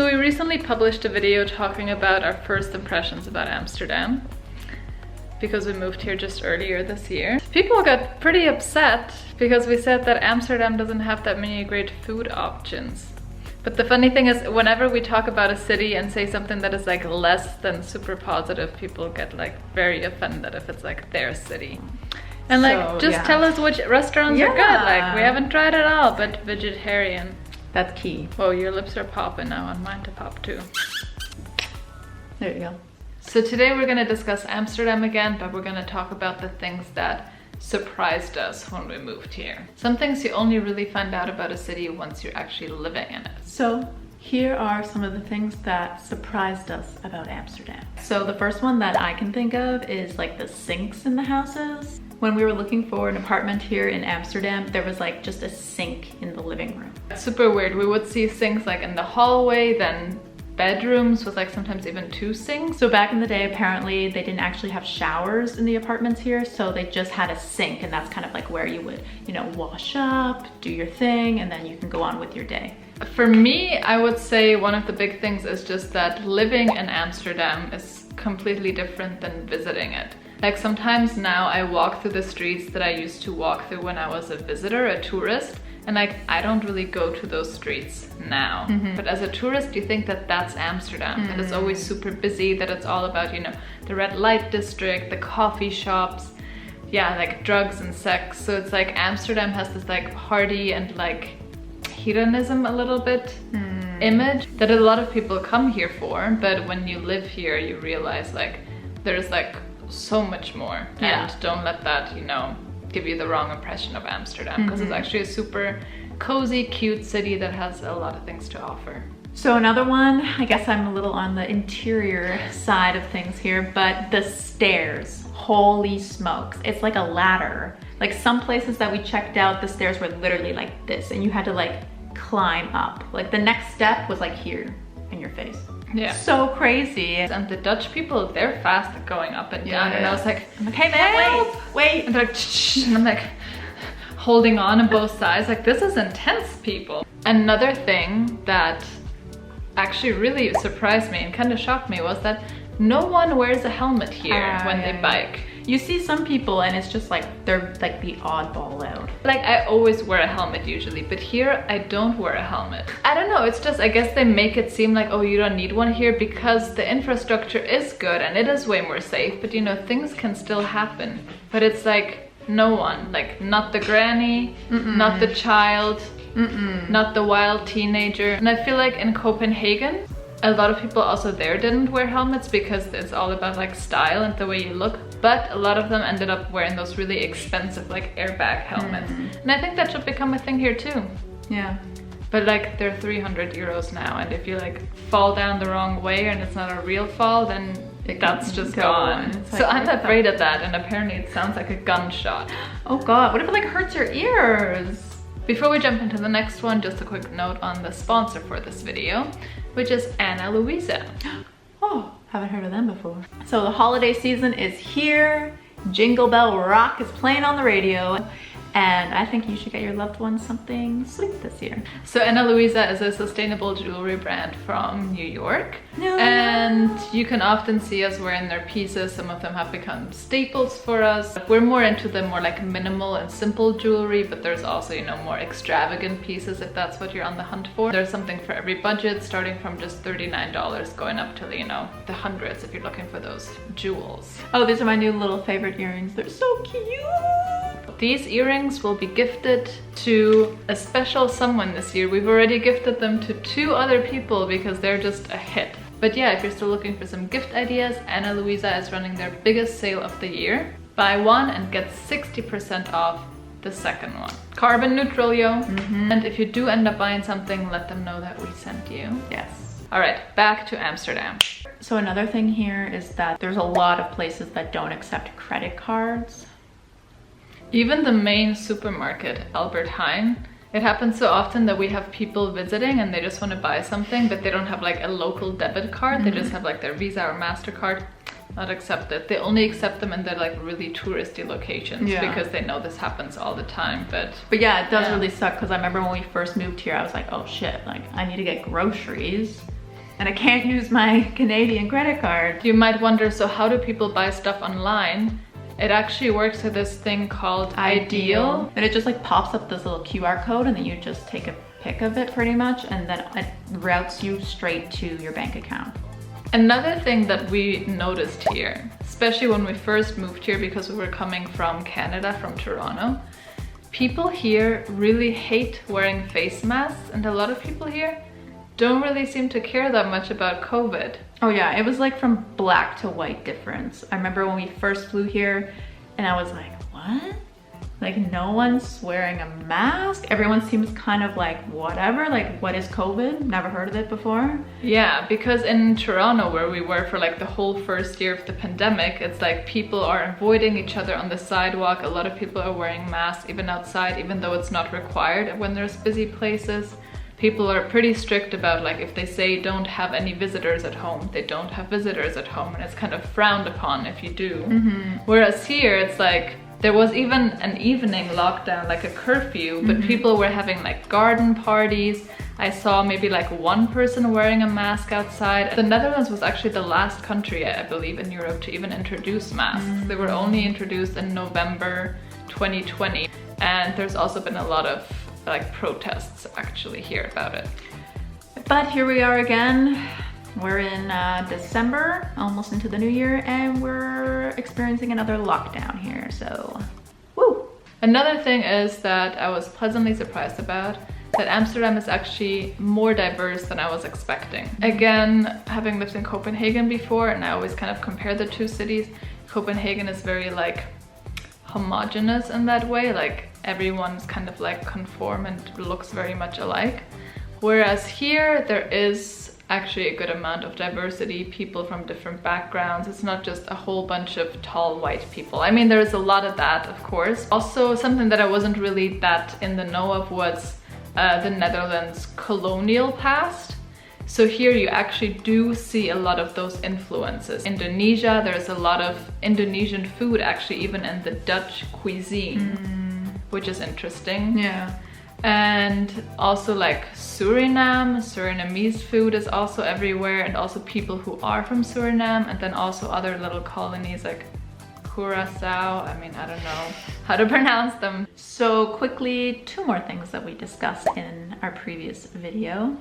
So we recently published a video talking about our first impressions about Amsterdam because we moved here just earlier this year. People got pretty upset because we said that Amsterdam doesn't have that many great food options. But the funny thing is, whenever we talk about a city and say something that is like less than super positive, people get like very offended if it's like their city. And like, just tell us which restaurants are good. Like, we haven't tried it all, but vegetarian. That's key. Oh, your lips are popping. I want mine to pop too. There you go. So today we're gonna discuss Amsterdam again, but we're gonna talk about the things that surprised us when we moved here. Some things you only really find out about a city once you're actually living in it. So here are some of the things that surprised us about Amsterdam. So the first one that I can think of is like the sinks in the houses. When we were looking for an apartment here in Amsterdam, there was like just a sink in the living room. It's super weird. We would see sinks like in the hallway, then bedrooms with like sometimes even 2 sinks. So back in the day, apparently they didn't actually have showers in the apartments here, so they just had a sink, and that's kind of like where you would, you know, wash up, do your thing, and then you can go on with your day. For me, I would say one of the big things is just that living in Amsterdam is completely different than visiting it. Like sometimes now I walk through the streets that I used to walk through when I was a visitor, a tourist, and like I don't really go to those streets now. But as a tourist, you think that that's Amsterdam, that it's always super busy, that it's all about, you know, the red light district, the coffee shops, yeah, like drugs and sex. So it's like Amsterdam has this like party and like hedonism a little bit image that a lot of people come here for, but when you live here you realize like there's like so much more. And don't let that, you know, give you the wrong impression of Amsterdam, because it's actually a super cozy, cute city that has a lot of things to offer. So another one, I guess I'm a little on the interior side of things here, but the stairs, holy smokes, it's like a ladder. Like some places that we checked out, the stairs were literally like this, and you had to like climb up. Like the next step was like here in your face. Yeah. So crazy. And the Dutch people, they're fast at going up and down. And I was like, hey man, wait. And they're like, shh, and I'm like holding on both sides. Like, this is intense, people. Another thing that actually really surprised me and kind of shocked me was that no one wears a helmet here when they bike. You see some people and it's just like, they're like the oddball out. Like I always wear a helmet usually, but here I don't wear a helmet. I don't know, it's just, I guess they make it seem like, oh, you don't need one here because the infrastructure is good and it is way more safe, but you know, things can still happen. But it's like, no one, like not the granny, not the child, not the wild teenager. And I feel like in Copenhagen, a lot of people also there didn't wear helmets because it's all about like style and the way you look, but a lot of them ended up wearing those really expensive like airbag helmets. And I think that should become a thing here too. Yeah. But like they're 300 euros now, and if you like fall down the wrong way and it's not a real fall, then that's just gone. Like, so I'm afraid of that, and apparently it sounds like a gunshot. Oh god, what if it like hurts your ears? Before we jump into the next one, just a quick note on the sponsor for this video, which is Ana Luisa. Oh, haven't heard of them before. So the holiday season is here. Jingle Bell Rock is playing on the radio. And I think you should get your loved ones something sweet this year. So Ana Luisa is a sustainable jewelry brand from New York. And you can often see us wearing their pieces. Some of them have become staples for us. We're more into the more like minimal and simple jewelry, but there's also, you know, more extravagant pieces if that's what you're on the hunt for. There's something for every budget, starting from just $39 going up to, you know, the hundreds if you're looking for those jewels. Oh, these are my new little favorite earrings. They're so cute. These earrings will be gifted to a special someone this year. We've already gifted them to 2 other people because they're just a hit. But yeah, if you're still looking for some gift ideas, Ana Luisa is running their biggest sale of the year. Buy one and get 60% off the second one. Carbon neutral, yo. And if you do end up buying something, let them know that we sent you. Yes. All right, back to Amsterdam. So another thing here is that there's a lot of places that don't accept credit cards. Even the main supermarket, Albert Heijn, it happens so often that we have people visiting and they just want to buy something, but they don't have like a local debit card. They just have like their Visa or MasterCard. Not accepted. They only accept them in their like really touristy locations because they know this happens all the time. But yeah, it does really suck, because I remember when we first moved here, I was like, oh shit, like I need to get groceries. and I can't use my Canadian credit card. You might wonder, so how do people buy stuff online? It actually works with this thing called Ideal. And it just like pops up this little QR code and then you just take a pic of it pretty much, and then it routes you straight to your bank account. Another thing that we noticed here, especially when we first moved here because we were coming from Canada, from Toronto, people here really hate wearing face masks, and a lot of people here don't really seem to care that much about COVID. Oh yeah, it was like from black to white difference. I remember when we first flew here and I was like, what? Like no one's wearing a mask? Everyone seems kind of like whatever, like what is COVID? Never heard of it before. Yeah, because in Toronto where we were for like the whole first year of the pandemic, it's like people are avoiding each other on the sidewalk. A lot of people are wearing masks even outside, even though it's not required when there's busy places. People are pretty strict about like if they say don't have any visitors at home, they don't have visitors at home, and it's kind of frowned upon if you do. Whereas here it's like there was even an evening lockdown, like a curfew, but people were having like garden parties. I saw maybe like one person wearing a mask outside. The Netherlands was actually the last country, I believe, in Europe to even introduce masks. They were only introduced in November 2020, and there's also been a lot of like protests actually here about it. But here we are again. We're in December, almost into the new year, and we're experiencing another lockdown here, so woo! Another thing is that I was pleasantly surprised about, that Amsterdam is actually more diverse than I was expecting. Again, having lived in Copenhagen before, and I always kind of compare the two cities, Copenhagen is very like homogeneous in that way, like everyone's kind of like conform and looks very much alike. Whereas here there is actually a good amount of diversity, people from different backgrounds. It's not just a whole bunch of tall white people. I mean, there is a lot of that, of course. Also, something that I wasn't really that in the know of was the Netherlands' colonial past. So here you actually do see a lot of those influences. Indonesia, there's a lot of Indonesian food actually even in the Dutch cuisine, which is interesting. Yeah. And also like Surinamese food is also everywhere, and also people who are from Suriname, and then also other little colonies like Curacao. I mean, I don't know how to pronounce them. So quickly, two more things that we discussed in our previous video.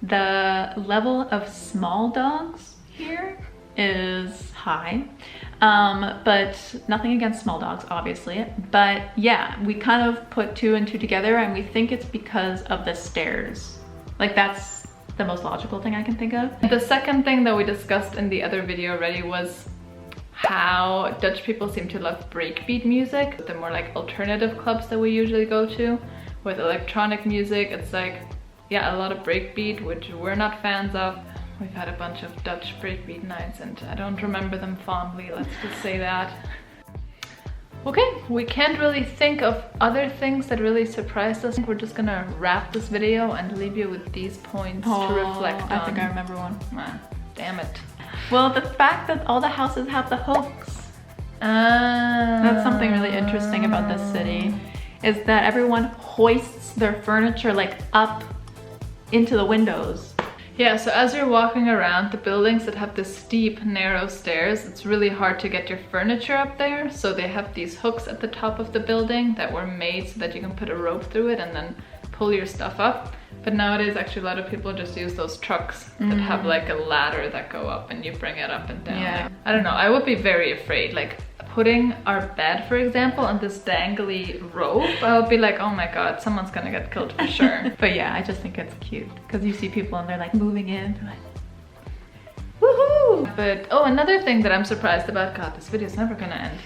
The level of small dogs here is high, but nothing against small dogs, obviously. But yeah, we kind of put two and two together, and we think it's because of the stairs. Like that's the most logical thing I can think of. The second thing that we discussed in the other video already was how Dutch people seem to love breakbeat music. The more like alternative clubs that we usually go to with electronic music, it's like, yeah, a lot of breakbeat, which we're not fans of. We've had a bunch of Dutch breakbeat nights and I don't remember them fondly, let's just say that. Okay, we can't really think of other things that really surprised us. We're just gonna wrap this video and leave you with these points to reflect on. I think I remember one. Ah, damn it. Well, the fact that all the houses have the hooks. That's something really interesting about this city, is that everyone hoists their furniture like up into the windows. Yeah, so as you're walking around the buildings that have the steep, narrow stairs, it's really hard to get your furniture up there. So they have these hooks at the top of the building that were made so that you can put a rope through it and then pull your stuff up. But nowadays, actually, a lot of people just use those trucks that have like a ladder that go up and you bring it up and down. Yeah. Like, I don't know, I would be very afraid. Like putting our bed, for example, on this dangly rope, I would be like, oh my god, someone's gonna get killed for sure. But yeah, I just think it's cute because you see people and they're like moving in. Like, woohoo! But oh, another thing that I'm surprised about, god, this video's never gonna end,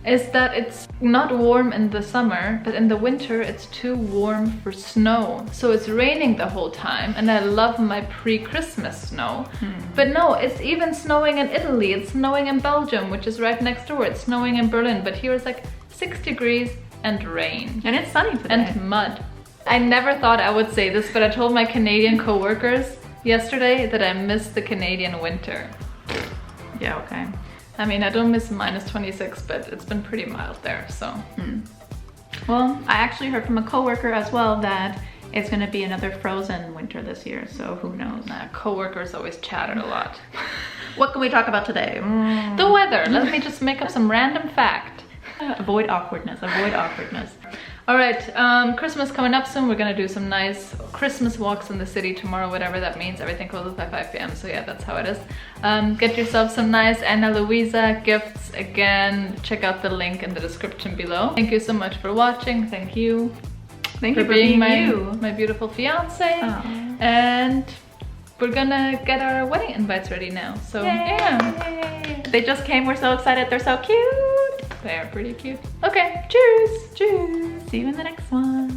is that it's not warm in the summer, but in the winter it's too warm for snow. So it's raining the whole time, and I love my pre-Christmas snow. But no, it's even snowing in Italy, it's snowing in Belgium, which is right next door, it's snowing in Berlin, but here it's like 6 degrees and rain. And it's sunny today. And mud. I never thought I would say this, but I told my Canadian co-workers yesterday that I miss the Canadian winter. Yeah, okay. I mean, I don't miss -26, but it's been pretty mild there, so. Well, I actually heard from a coworker as well that it's gonna be another frozen winter this year, so who knows. Coworkers always chattered a lot. What can we talk about today? The weather. Let me just make up some random fact. Avoid awkwardness, avoid awkwardness. All right, Christmas coming up soon. We're gonna do some nice Christmas walks in the city tomorrow, whatever that means. Everything closes by 5 p.m. So yeah, that's how it is. Get yourself some nice Ana Luisa gifts. Again, check out the link in the description below. Thank you so much for watching. Thank you. Thank you for being my beautiful fiance. Aww. And we're gonna get our wedding invites ready now. So yeah. They just came, we're so excited, they're so cute. They are pretty cute. Okay, cheers. Cheers. See you in the next one.